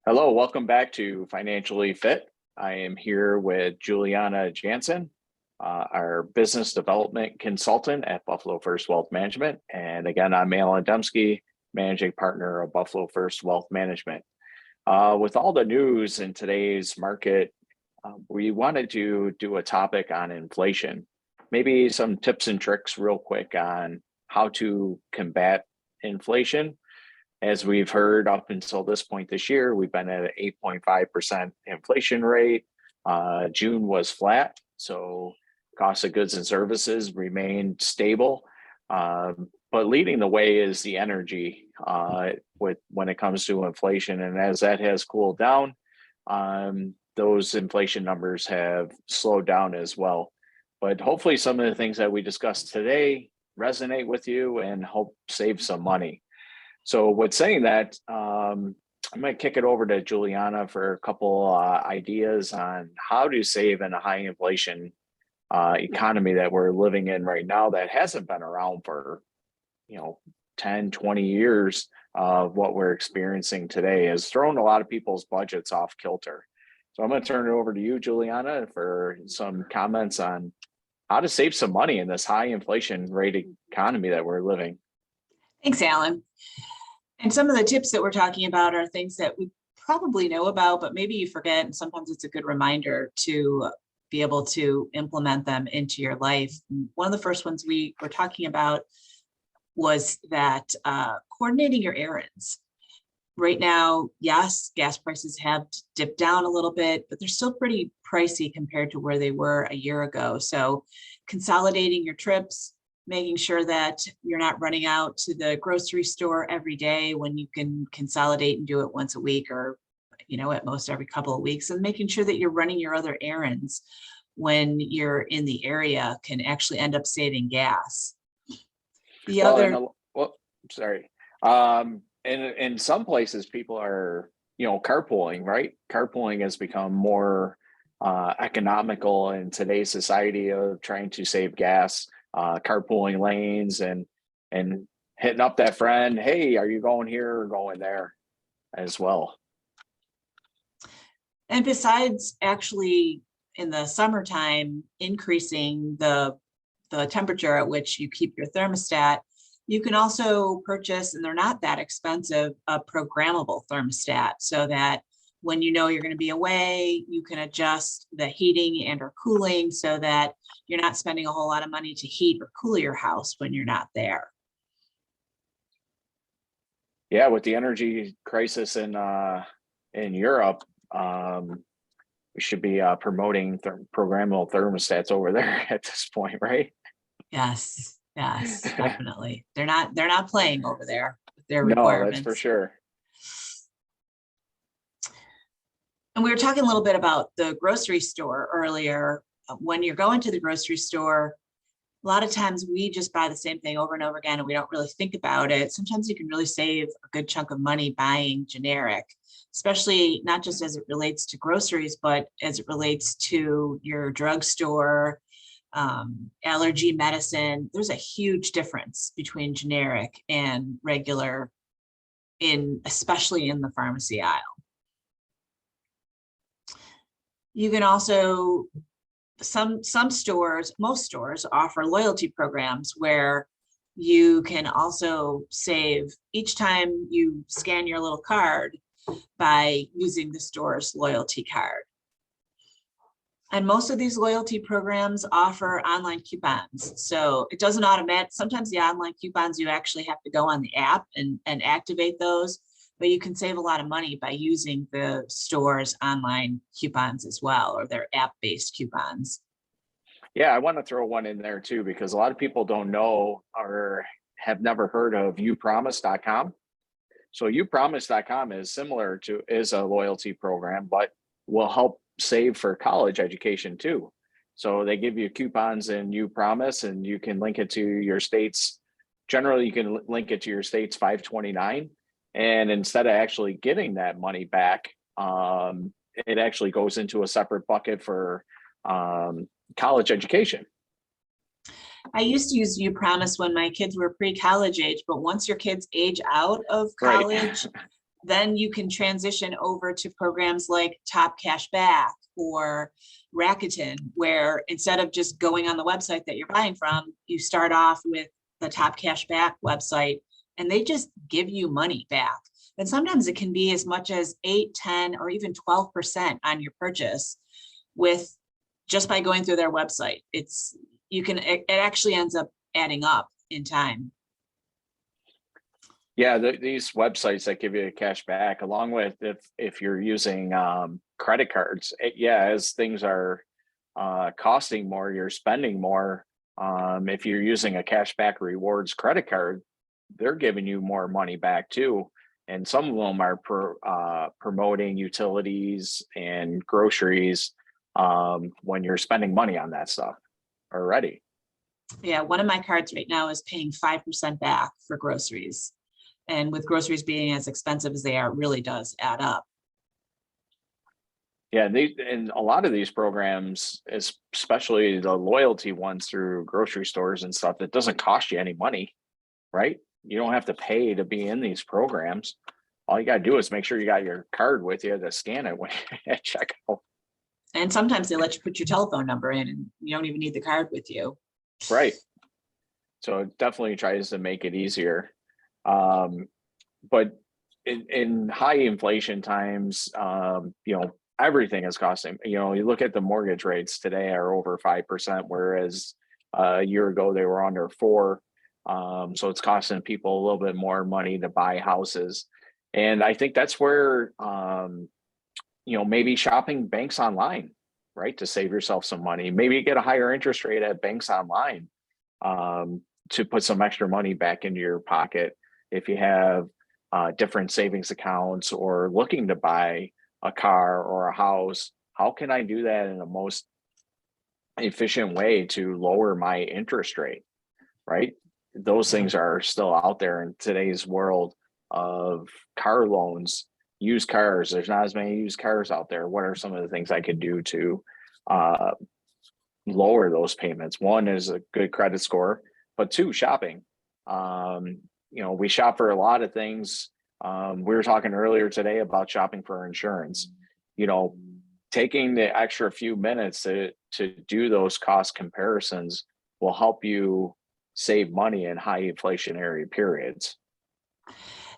Hello, welcome back to Financially Fit. I am here with Juliana Jansen, our business development consultant at Buffalo First Wealth Management. And again, I'm Alan Dembski, managing partner of Buffalo First Wealth Management. With all the news in today's market, we wanted to do a topic on inflation, maybe some tips and tricks real quick on how to combat inflation. As we've heard up until this point this year, we've been at an 8.5% inflation rate. June was flat, so cost of goods and services remained stable. But leading the way is the energy when it comes to inflation. And as that has cooled down, those inflation numbers have slowed down as well. But hopefully some of the things that we discussed today resonate with you and help save some money. So with saying that, I'm going to kick it over to Juliana for a couple ideas on how to save in a high inflation economy that we're living in right now that hasn't been around for, 10, 20 years of what we're experiencing today has thrown a lot of people's budgets off kilter. So I'm going to turn it over to you, Juliana, for some comments on how to save some money in this high inflation rate economy that we're living. Thanks, Alan. And some of the tips that we're talking about are things that we probably know about, but maybe you forget. And sometimes it's a good reminder to be able to implement them into your life. And one of the first ones we were talking about was that coordinating your errands. Right now, yes, gas prices have dipped down a little bit, but they're still pretty pricey compared to where they were a year ago. So consolidating your trips, making sure that you're not running out to the grocery store every day when you can consolidate and do it once a week or, at most every couple of weeks, and making sure that you're running your other errands when you're in the area can actually end up saving gas. In some places people are, carpooling, right? Carpooling has become more economical in today's society of trying to save gas. Carpooling lanes and hitting up that friend, hey, are you going here or going there as well? And besides actually in the summertime increasing the temperature at which you keep your thermostat, you can also purchase, and they're not that expensive, a programmable thermostat so that when you're going to be away, you can adjust the heating and or cooling so that you're not spending a whole lot of money to heat or cool your house when you're not there. Yeah, with the energy crisis in Europe, we should be promoting programmable thermostats over there at this point, right? Yes, definitely. They're not playing over there with their requirements. No, that's for sure. And we were talking a little bit about the grocery store earlier. When you're going to the grocery store, a lot of times we just buy the same thing over and over again, and we don't really think about it. Sometimes you can really save a good chunk of money buying generic, especially not just as it relates to groceries, but as it relates to your drugstore, allergy medicine. There's a huge difference between generic and regular, especially in the pharmacy aisle. You can also, some stores, most stores offer loyalty programs where you can also save each time you scan your little card by using the store's loyalty card. And most of these loyalty programs offer online coupons. So it doesn't automatic. Sometimes the online coupons, you actually have to go on the app and activate those. But you can save a lot of money by using the store's online coupons as well, or their app-based coupons. Yeah, I want to throw one in there too, because a lot of people don't know or have never heard of youpromise.com. So youpromise.com is a loyalty program, but will help save for college education too. So they give you coupons in YouPromise, and you can link it to your state's, generally you can link it to your state's 529. And instead of actually getting that money back, it actually goes into a separate bucket for college education. I used to use YouPromise when my kids were pre-college age, but once your kids age out of college, then you can transition over to programs like Top Cash Back or Rakuten, where instead of just going on the website that you're buying from, you start off with the Top Cash Back website and they just give you money back. And sometimes it can be as much as 8, 10, or even 12% on your purchase with just by going through their website. It actually ends up adding up in time. Yeah, these websites that give you a cash back, along with if you're using credit cards, as things are costing more, you're spending more. If you're using a cash back rewards credit card, they're giving you more money back too. And some of them are promoting utilities and groceries when you're spending money on that stuff already. Yeah, one of my cards right now is paying 5% back for groceries. And with groceries being as expensive as they are, it really does add up. Yeah, and a lot of these programs, especially the loyalty ones through grocery stores and stuff, that doesn't cost you any money, right? You don't have to pay to be in these programs. All you got to do is make sure you got your card with you to scan it when you at checkout. And sometimes they let you put your telephone number in and you don't even need the card with you. Right. So it definitely tries to make it easier. But in high inflation times, everything is costing. You look at the mortgage rates today are over 5%, whereas a year ago they were under 4. So it's costing people a little bit more money to buy houses. And I think that's where, maybe shopping banks online, right, to save yourself some money. Maybe get a higher interest rate at banks online to put some extra money back into your pocket. If you have different savings accounts or looking to buy a car or a house, how can I do that in the most efficient way to lower my interest rate, right? Those things are still out there in today's world of car loans, used cars. There's not as many used cars out there. What are some of the things I could do to lower those payments? One is a good credit score, but 2, shopping. We shop for a lot of things. We were talking earlier today about shopping for insurance. Taking the extra few minutes to do those cost comparisons will help you save money in high inflationary periods.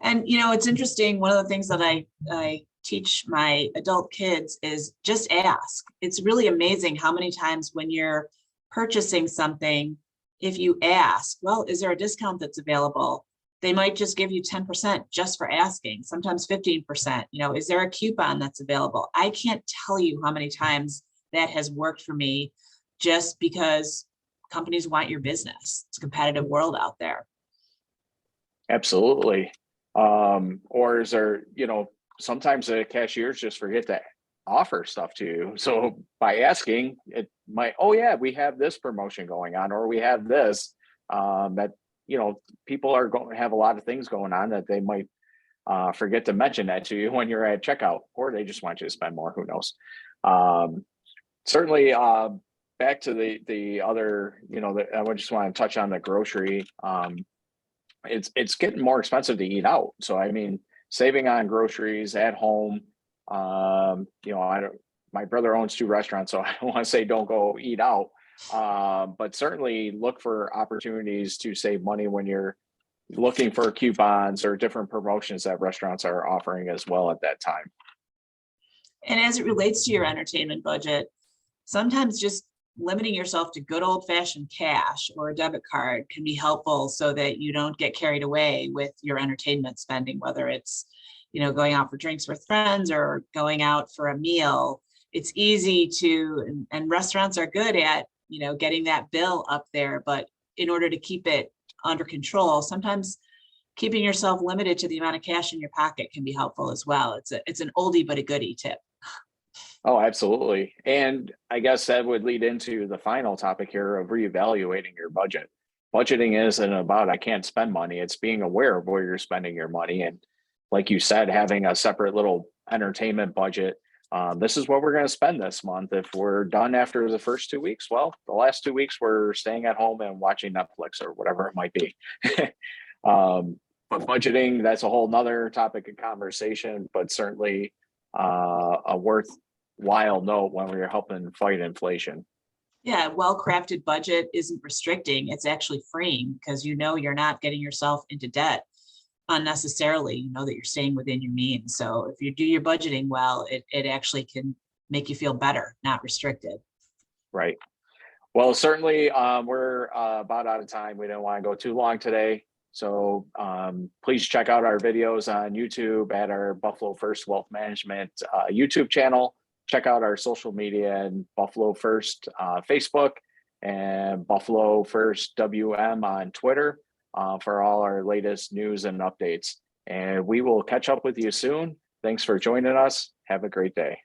And it's interesting. One of the things that I teach my adult kids is just ask. It's really amazing how many times when you're purchasing something, if you ask, well, is there a discount that's available? They might just give you 10% just for asking, sometimes 15%. Is there a coupon that's available? I can't tell you how many times that has worked for me just because companies want your business. It's a competitive world out there. Absolutely. Or is there, sometimes the cashiers just forget to offer stuff to you. So by asking, it might, oh yeah, we have this promotion going on, or we have this, that, people are going to have a lot of things going on that they might forget to mention that to you when you're at checkout, or they just want you to spend more, who knows. Certainly, back to the other, I just want to touch on the grocery. It's getting more expensive to eat out. So, I mean, saving on groceries at home, my brother owns 2 restaurants, so I don't want to say don't go eat out. But certainly look for opportunities to save money when you're looking for coupons or different promotions that restaurants are offering as well at that time. And as it relates to your entertainment budget, sometimes just limiting yourself to good old-fashioned cash or a debit card can be helpful so that you don't get carried away with your entertainment spending, whether it's, going out for drinks with friends or going out for a meal. It's easy to, and restaurants are good at, getting that bill up there, but in order to keep it under control, sometimes keeping yourself limited to the amount of cash in your pocket can be helpful as well. It's an oldie but a goodie tip. Oh, absolutely. And I guess that would lead into the final topic here of reevaluating your budget. Budgeting isn't about I can't spend money. It's being aware of where you're spending your money. And like you said, having a separate little entertainment budget. This is what we're going to spend this month. If we're done after the first 2 weeks, well, the last 2 weeks we're staying at home and watching Netflix or whatever it might be. But budgeting, that's a whole nother topic of conversation, but certainly a worthwhile note when we're helping fight inflation. Yeah, a well-crafted budget isn't restricting, it's actually freeing because you know you're not getting yourself into debt unnecessarily. You know that you're staying within your means. So if you do your budgeting well, it actually can make you feel better, not restricted. Right. Well, certainly we're about out of time. We didn't want to go too long today. So please check out our videos on YouTube at our Buffalo First Wealth Management YouTube channel. Check out our social media and Buffalo First Facebook and Buffalo First WM on Twitter for all our latest news and updates. And we will catch up with you soon. Thanks for joining us. Have a great day.